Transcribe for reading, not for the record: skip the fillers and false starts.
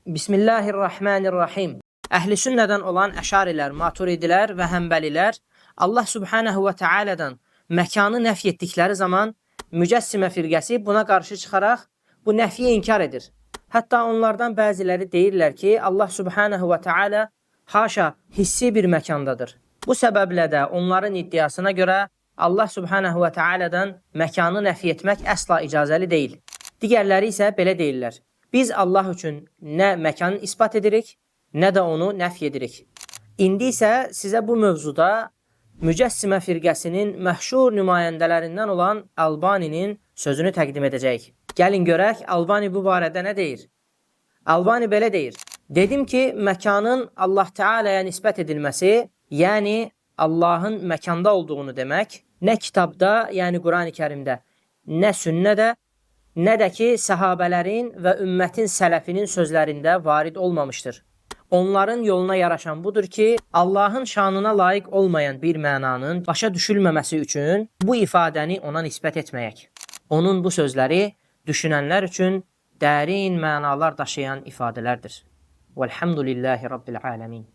Bismillahirrahmanirrahim. Əhl-i sünnədən olan əşarilər, maturidilər və həmbəlilər Allah subhanahu və teala'dan məkanı nəfi etdikləri zaman mücəssimə firqəsi buna qarşı çıxaraq bu nəfiyi inkar edir. Hətta onlardan bəziləri deyirlər ki, Allah subhanahu və teala haşa hissi bir məkandadır. Bu səbəblə də onların iddiasına görə Allah subhanahu və teala'dan məkanı nəfi etmək əsla icazəli deyil. Digərləri isə belə deyirlər. Biz Allah üçün nə məkanı isbat edirik, nə də onu nəfi edirik. İndi isə sizə bu mövzuda mücəssimə firqəsinin məşhur nümayəndələrindən olan Albani'nin sözünü təqdim edəcəyik. Gəlin görək, Albani bu barədə nə deyir? Albani belə deyir. Dedim ki, məkanın Allah Teala'ya nisbət edilməsi, yəni Allahın məkanda olduğunu demək, nə kitabda, yəni Qurani Kərimdə, nə sünnədə, nə də ki, səhabələrin və ümmətin sələfinin sözlərində varid olmamışdır. Onların yoluna yaraşan budur ki, Allahın şanına layiq olmayan bir mənanın başa düşülməməsi üçün bu ifadəni ona nisbət etməyək. Onun bu sözləri düşünənlər üçün dərin mənalar daşıyan ifadələrdir. Vəlhamdülillahi Rabbil aləmin.